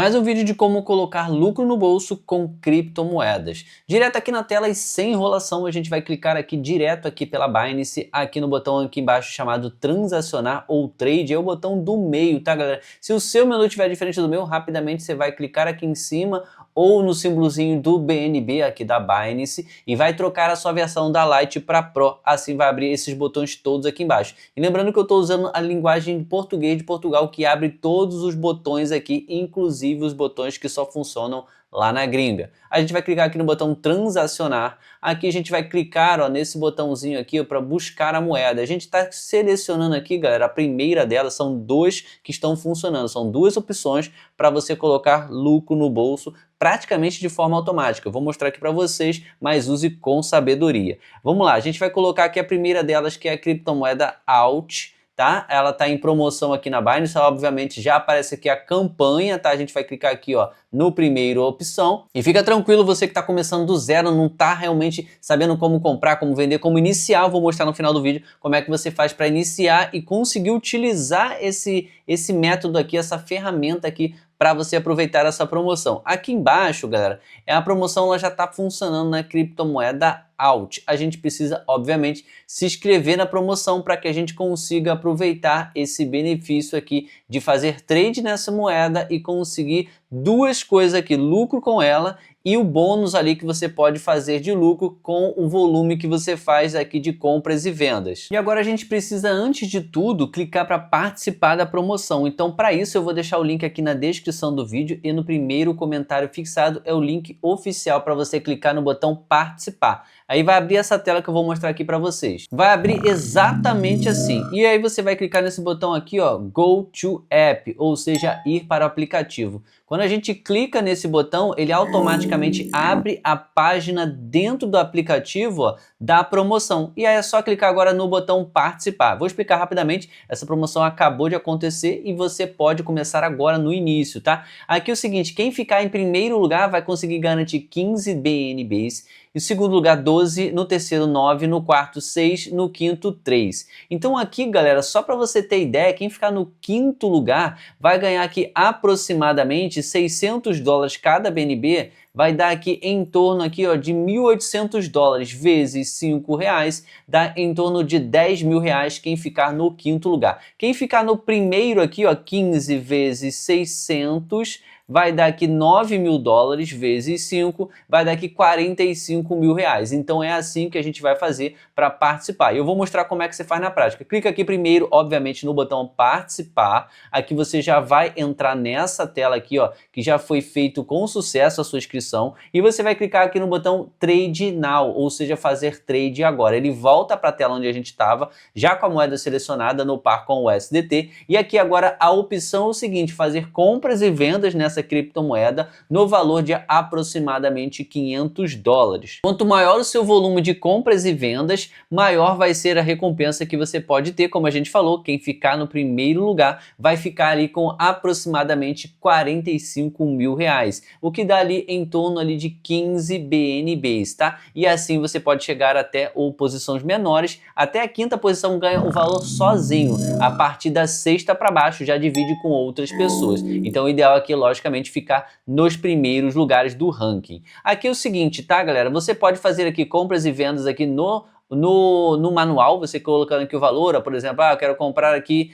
Mais um vídeo de como colocar lucro no bolso com criptomoedas. Direto aqui na tela e sem enrolação, a gente vai clicar aqui direto aqui pela Binance, aqui no botão aqui embaixo chamado transacionar ou trade, é o botão do meio, tá galera? Se o seu menu estiver diferente do meu, rapidamente você vai clicar aqui em cima ou no símbolozinho do BNB aqui da Binance e vai trocar a sua versão da Lite para Pro, assim vai abrir esses botões todos aqui embaixo. E lembrando que eu estou usando a linguagem de português de Portugal que abre todos os botões aqui, inclusive os botões que só funcionam lá na gringa. A gente vai clicar aqui no botão transacionar, aqui a gente vai clicar ó, nesse botãozinho aqui para buscar a moeda. A gente está selecionando aqui, galera, a primeira delas, são duas que estão funcionando, são duas opções para você colocar lucro no bolso praticamente de forma automática. Eu vou mostrar aqui para vocês, mas use com sabedoria. Vamos lá, a gente vai colocar aqui a primeira delas, que é a criptomoeda AUT, tá? Ela tá em promoção aqui na Binance, obviamente já aparece aqui a campanha, tá? A gente vai clicar aqui, ó, no primeiro opção. E fica tranquilo, você que está começando do zero, não tá realmente sabendo como comprar, como vender, como iniciar, eu vou mostrar no final do vídeo como é que você faz para iniciar e conseguir utilizar esse método aqui, essa ferramenta aqui, para você aproveitar essa promoção. Aqui embaixo, galera, a promoção ela já está funcionando na criptomoeda AUT. A gente precisa, obviamente, se inscrever na promoção para que a gente consiga aproveitar esse benefício aqui de fazer trade nessa moeda e conseguir duas coisas aqui, lucro com ela e o bônus ali que você pode fazer de lucro com o volume que você faz aqui de compras e vendas. E agora a gente precisa, antes de tudo, clicar para participar da promoção. Então, para isso, eu vou deixar o link aqui na descrição do vídeo e no primeiro comentário fixado é o link oficial para você clicar no botão participar. Aí vai abrir essa tela que eu vou mostrar aqui para vocês. Vai abrir exatamente assim. E aí você vai clicar nesse botão aqui, ó, Go to App, ou seja, ir para o aplicativo. Quando a gente clica nesse botão, ele automaticamente abre a página dentro do aplicativo ó, da promoção. E aí é só clicar agora no botão participar. Vou explicar rapidamente, essa promoção acabou de acontecer e você pode começar agora no início, tá? Aqui é o seguinte, quem ficar em primeiro lugar vai conseguir garantir 15 BNBs, em segundo lugar 12, no terceiro 9, no quarto 6, no quinto 3. Então aqui, galera, só para você ter ideia, quem ficar no quinto lugar vai ganhar aqui aproximadamente $600 cada BNB, vai dar aqui em torno aqui, ó, de $1.800 vezes R$5, dá em torno de R$10.000 quem ficar no quinto lugar. Quem ficar no primeiro aqui, ó, 15 vezes 600, vai dar aqui $9.000 vezes 5, vai dar aqui R$45.000. Então é assim que a gente vai fazer para participar. E eu vou mostrar como é que você faz na prática. Clica aqui primeiro, obviamente, no botão participar. Aqui você já vai entrar nessa tela aqui, ó, que já foi feito com sucesso a sua inscrição. E você vai clicar aqui no botão Trade Now, ou seja, fazer trade agora. Ele volta para a tela onde a gente estava, já com a moeda selecionada no par com o USDT. E aqui agora a opção é o seguinte, fazer compras e vendas nessa criptomoeda no valor de aproximadamente $500. Quanto maior o seu volume de compras e vendas, maior vai ser a recompensa que você pode ter. Como a gente falou, quem ficar no primeiro lugar vai ficar ali com aproximadamente R$45.000, o que dá ali em torno ali de 15 BNBs, tá? E assim você pode chegar até ou posições menores, até a quinta posição ganha o valor sozinho. A partir da sexta para baixo já divide com outras pessoas. Então o ideal aqui, logicamente, ficar nos primeiros lugares do ranking. Aqui é o seguinte, tá, galera? Você pode fazer aqui compras e vendas aqui no manual, você colocando aqui o valor, ó, por exemplo, eu quero comprar aqui,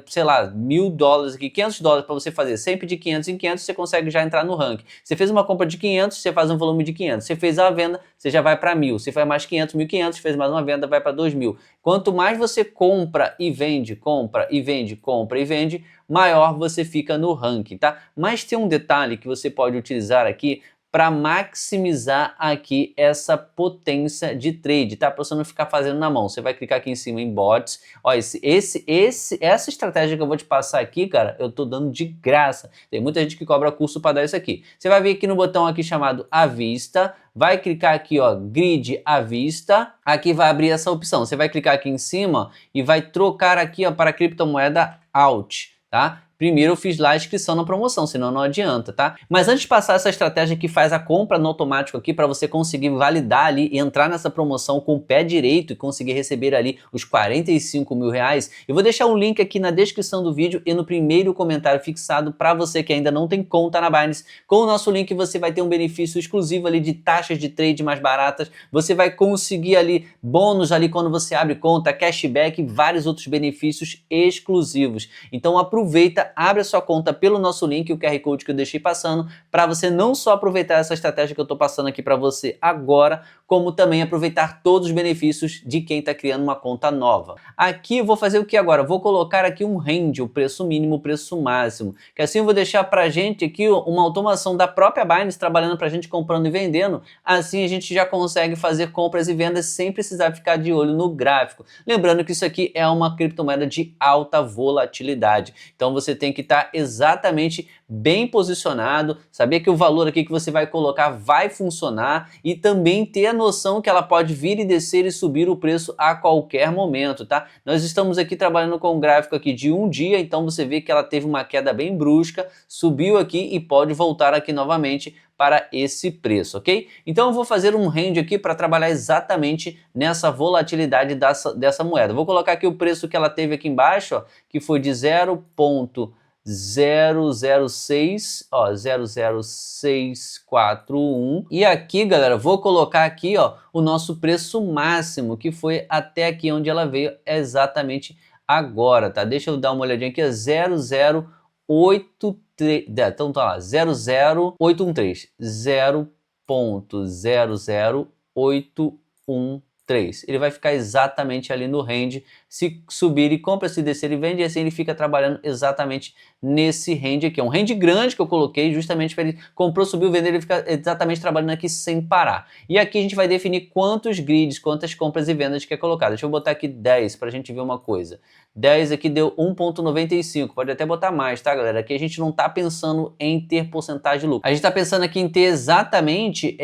sei lá, $1.000 aqui, $500 para você fazer, sempre de 500 em 500 você consegue já entrar no ranking. Você fez uma compra de 500, você faz um volume de 500, você fez a venda, você já vai para 1.000, você faz mais 500, 1.500, fez mais uma venda, vai para 2.000. Quanto mais você compra e vende, compra e vende, compra e vende, maior você fica no ranking, tá? Mas tem um detalhe que você pode utilizar aqui para maximizar aqui essa potência de trade, tá? Para você não ficar fazendo na mão. Você vai clicar aqui em cima em bots. Ó, essa estratégia que eu vou te passar aqui, cara, eu tô dando de graça. Tem muita gente que cobra curso para dar isso aqui. Você vai vir aqui no botão aqui chamado à vista, vai clicar aqui, ó, grid à vista. Aqui vai abrir essa opção. Você vai clicar aqui em cima e vai trocar aqui, ó, para a criptomoeda AUT, tá? primeiro eu fiz lá a inscrição na promoção, senão não adianta, tá? Mas antes de passar essa estratégia que faz a compra no automático aqui para você conseguir validar ali e entrar nessa promoção com o pé direito e conseguir receber ali os 45 mil reais, eu vou deixar um link aqui na descrição do vídeo e no primeiro comentário fixado para você que ainda não tem conta na Binance. Com o nosso link você vai ter um benefício exclusivo ali de taxas de trade mais baratas, você vai conseguir ali bônus ali quando você abre conta, cashback e vários outros benefícios exclusivos. Então aproveita, abre a sua conta pelo nosso link, o QR Code que eu deixei passando, para você não só aproveitar essa estratégia que eu estou passando aqui para você agora, como também aproveitar todos os benefícios de quem está criando uma conta nova. Aqui eu vou fazer o que agora? Vou colocar aqui um range, o preço mínimo, o preço máximo, que assim eu vou deixar para a gente aqui uma automação da própria Binance trabalhando para a gente comprando e vendendo, assim a gente já consegue fazer compras e vendas sem precisar ficar de olho no gráfico. Lembrando que isso aqui é uma criptomoeda de alta volatilidade, então você tem que estar exatamente bem posicionado, saber que o valor aqui que você vai colocar vai funcionar e também ter a noção que ela pode vir e descer e subir o preço a qualquer momento, tá? Nós estamos aqui trabalhando com um gráfico aqui de um dia, então você vê que ela teve uma queda bem brusca, subiu aqui e pode voltar aqui novamente para esse preço, ok? Então eu vou fazer um range aqui para trabalhar exatamente nessa volatilidade dessa moeda. Vou colocar aqui o preço que ela teve aqui embaixo, ó, que foi de 0,006, ó, 00641. E aqui, galera, vou colocar aqui, ó, o nosso preço máximo, que foi até aqui onde ela veio exatamente agora, tá? Deixa eu dar uma olhadinha aqui, 0,083, então tá lá, 00813, 0,00813. Ele vai ficar exatamente ali no range. Se subir e compra, se descer e vende, e assim ele fica trabalhando exatamente nesse range aqui. É um range grande que eu coloquei justamente para ele comprou, subiu, vendeu, ele fica exatamente trabalhando aqui sem parar. E aqui a gente vai definir quantos grids, quantas compras e vendas que é colocado. Deixa eu botar aqui 10 para a gente ver uma coisa. 10 aqui deu 1,95, pode até botar mais, tá, galera? Aqui a gente não tá pensando em ter porcentagem de lucro. A gente tá pensando aqui em ter exatamente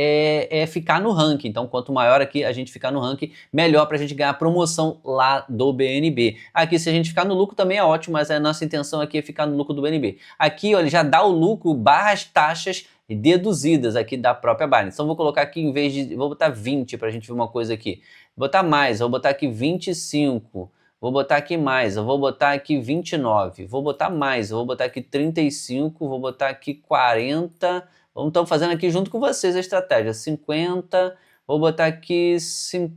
ficar no ranking. Então, quanto maior aqui a gente ficar no ranking, melhor pra gente ganhar promoção lá do BNB. Aqui, se a gente ficar no lucro também é ótimo, mas a nossa intenção aqui é ficar no lucro do BNB. Aqui, ó, ele já dá o lucro barra as taxas deduzidas aqui da própria Binance. Então, vou colocar aqui, em vez de... Vou botar 20 pra gente ver uma coisa aqui. Vou botar mais, vou botar aqui 25. Vou botar aqui mais, eu vou botar aqui 29, vou botar mais, eu vou botar aqui 35, vou botar aqui 40, vamos então fazendo aqui junto com vocês a estratégia, 50, vou botar aqui,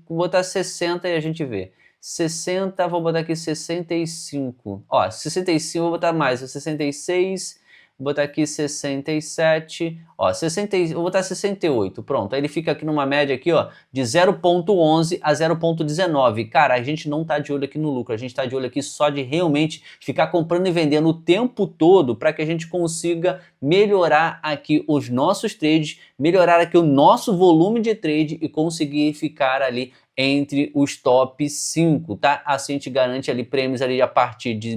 vou botar 60 e a gente vê. 60, vou botar aqui 65, ó, 65 vou botar mais, 66, vou botar aqui 67, ó, 60, vou botar 68, pronto. Aí ele fica aqui numa média aqui, ó, de 0,11 a 0,19. Cara, a gente não tá de olho aqui no lucro, a gente tá de olho aqui só de realmente ficar comprando e vendendo o tempo todo para que a gente consiga melhorar aqui os nossos trades, melhorar aqui o nosso volume de trade e conseguir ficar ali entre os top 5, tá? Assim a gente garante ali prêmios ali a partir de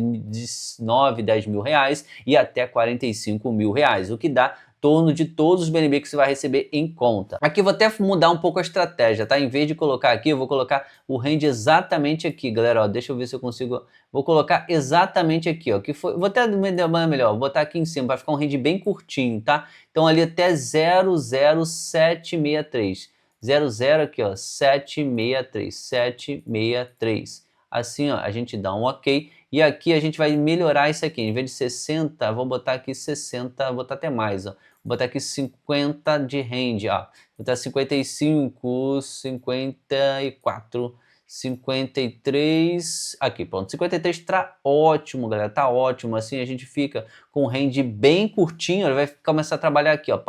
9, 10 mil reais e até 45 mil reais, o que dá torno de todos os BNB que você vai receber em conta. Aqui eu vou até mudar um pouco a estratégia, tá? Em vez de colocar aqui, eu vou colocar o range exatamente aqui, galera, ó, deixa eu ver se eu consigo, vou colocar exatamente aqui, ó, que foi, vou até melhor, vou botar aqui em cima, vai ficar um range bem curtinho, tá? Então ali até 00763. 00 aqui, ó, 763, 763. Assim, ó, a gente dá um OK. E aqui a gente vai melhorar isso aqui. Em vez de 60, vou botar aqui 60, vou botar até mais, ó. Vou botar aqui 50 de range, ó. Vou botar 55, 54, 53, aqui, pronto, 53 tá ótimo, galera, tá ótimo, assim a gente fica com um range bem curtinho, ele vai começar a trabalhar aqui, ó,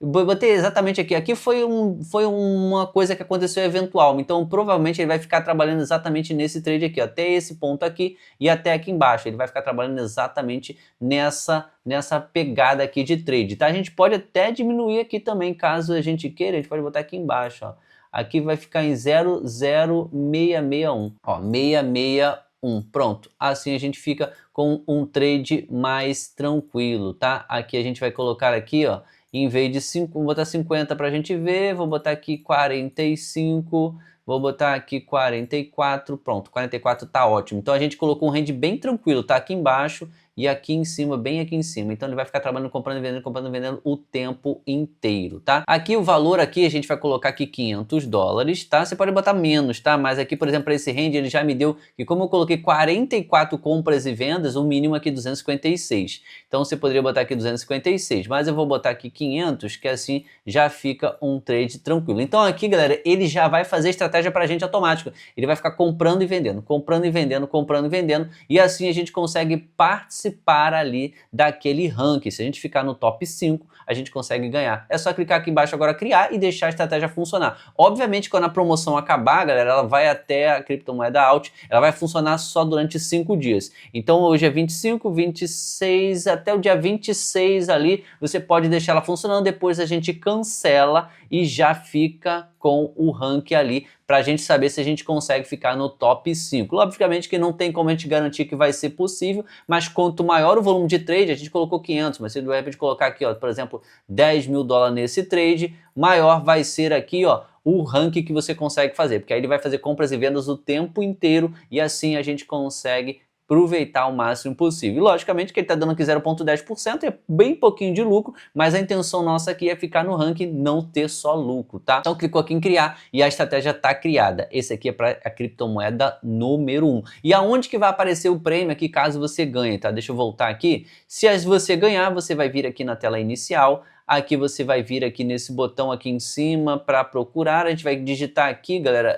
Eu botei exatamente aqui, aqui foi uma coisa que aconteceu eventual, então provavelmente ele vai ficar trabalhando exatamente nesse trade aqui, ó, até esse ponto aqui e até aqui embaixo, ele vai ficar trabalhando exatamente nessa pegada aqui de trade, tá? A gente pode até diminuir aqui também, caso a gente queira, a gente pode botar aqui embaixo, ó. Aqui vai ficar em 00661, ó, 661, pronto. Assim a gente fica com um trade mais tranquilo, tá? Aqui a gente vai colocar aqui, ó, em vez de 5, vou botar 50 para a gente ver, vou botar aqui 45, vou botar aqui 44, pronto, 44 tá ótimo. Então a gente colocou um range bem tranquilo, tá aqui embaixo e aqui em cima, bem aqui em cima. Então ele vai ficar trabalhando, comprando e vendendo o tempo inteiro, tá? Aqui o valor aqui, a gente vai colocar aqui $500, tá? Você pode botar menos, tá? Mas aqui, por exemplo, para esse range, ele já me deu, que como eu coloquei 44 compras e vendas, o mínimo aqui 256. Então você poderia botar aqui 256, mas eu vou botar aqui 500, que assim já fica um trade tranquilo. Então aqui, galera, ele já vai fazer estratégia para a gente automática. Ele vai ficar comprando e vendendo, comprando e vendendo, comprando e vendendo, e assim a gente consegue participar ali daquele ranking. Se a gente ficar no top 5, a gente consegue ganhar. É só clicar aqui embaixo agora, criar, e deixar a estratégia funcionar. Obviamente, quando a promoção acabar, galera, ela vai até a criptomoeda alt, ela vai funcionar só durante 5 dias. Então hoje é 25, 26, até o dia 26 ali, você pode deixar ela funcionando, depois a gente cancela e já fica com o ranking ali, para a gente saber se a gente consegue ficar no top 5. Logicamente que não tem como a gente garantir que vai ser possível, mas quanto maior o volume de trade, a gente colocou 500, mas se de repente colocar aqui, ó, por exemplo, $10 mil nesse trade, maior vai ser aqui, ó, o ranking que você consegue fazer, porque aí ele vai fazer compras e vendas o tempo inteiro, e assim a gente consegue aproveitar o máximo possível. E logicamente que ele está dando aqui 0,10%, é bem pouquinho de lucro, mas a intenção nossa aqui é ficar no ranking, não ter só lucro, tá? Então clicou aqui em criar e a estratégia está criada. Esse aqui é para a criptomoeda número 1. E aonde que vai aparecer o prêmio aqui caso você ganhe, tá? Deixa eu voltar aqui. Se você ganhar, você vai vir aqui na tela inicial. Aqui você vai vir aqui nesse botão aqui em cima para procurar. A gente vai digitar aqui, galera,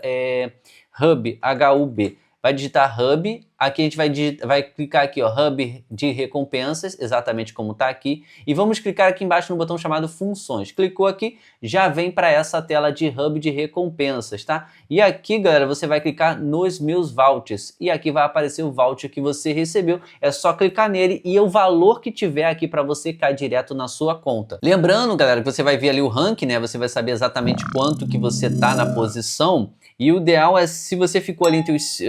Hub, H-U-B. Vai digitar Hub, aqui a gente vai clicar aqui, ó, Hub de recompensas, exatamente como está aqui, e vamos clicar aqui embaixo no botão chamado Funções. Clicou aqui, já vem para essa tela de Hub de recompensas, tá? E aqui, galera, você vai clicar nos meus vouchers, e aqui vai aparecer o voucher que você recebeu, é só clicar nele e o valor que tiver aqui para você cai direto na sua conta. Lembrando, galera, que você vai ver ali o ranking, né? Você vai saber exatamente quanto que você tá na posição. E o ideal é, se você ficou ali entre os...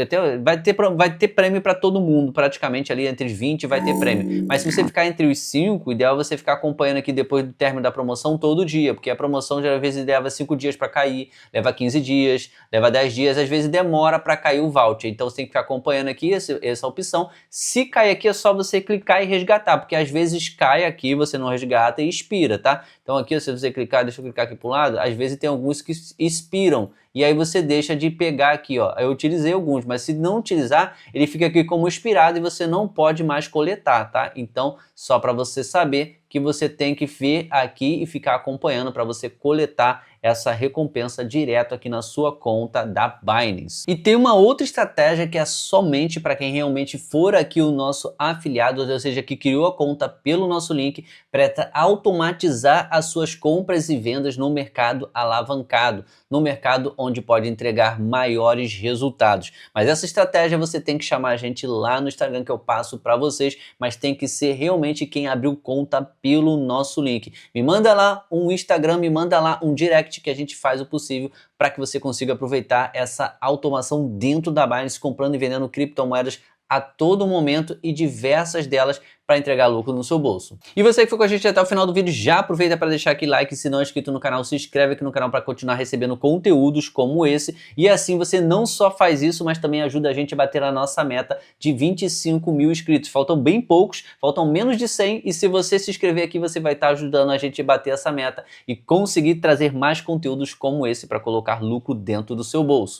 vai ter prêmio para todo mundo, praticamente ali entre os 20 vai ter prêmio. Mas se você ficar entre os 5, o ideal é você ficar acompanhando aqui depois do término da promoção todo dia, porque a promoção já às vezes leva 5 dias para cair, leva 15 dias, leva 10 dias, às vezes demora para cair o voucher. Então você tem que ficar acompanhando aqui essa opção. Se cair aqui é só você clicar e resgatar, porque às vezes cai aqui, você não resgata e expira, tá? Então aqui, se você clicar, deixa eu clicar aqui para o lado, às vezes tem alguns que expiram. E aí você deixa de pegar aqui, ó. Eu utilizei alguns, mas se não utilizar, ele fica aqui como expirado e você não pode mais coletar, tá? Então, só para você saber que você tem que vir aqui e ficar acompanhando para você coletar essa recompensa direto aqui na sua conta da Binance. E tem uma outra estratégia que é somente para quem realmente for aqui o nosso afiliado, ou seja, que criou a conta pelo nosso link, para automatizar as suas compras e vendas no mercado alavancado, no mercado onde pode entregar maiores resultados. Mas essa estratégia você tem que chamar a gente lá no Instagram que eu passo para vocês, mas tem que ser realmente quem abriu conta pelo nosso link. Me manda lá um Instagram, me manda lá um direct que a gente faz o possível para que você consiga aproveitar essa automação dentro da Binance, comprando e vendendo criptomoedas a todo momento e diversas delas para entregar lucro no seu bolso. E você que ficou com a gente até o final do vídeo, já aproveita para deixar aqui like, se não é inscrito no canal, se inscreve aqui no canal para continuar recebendo conteúdos como esse, e assim você não só faz isso, mas também ajuda a gente a bater a nossa meta de 25 mil inscritos. Faltam bem poucos, faltam menos de 100, e se você se inscrever aqui, você vai estar ajudando a gente a bater essa meta e conseguir trazer mais conteúdos como esse para colocar lucro dentro do seu bolso.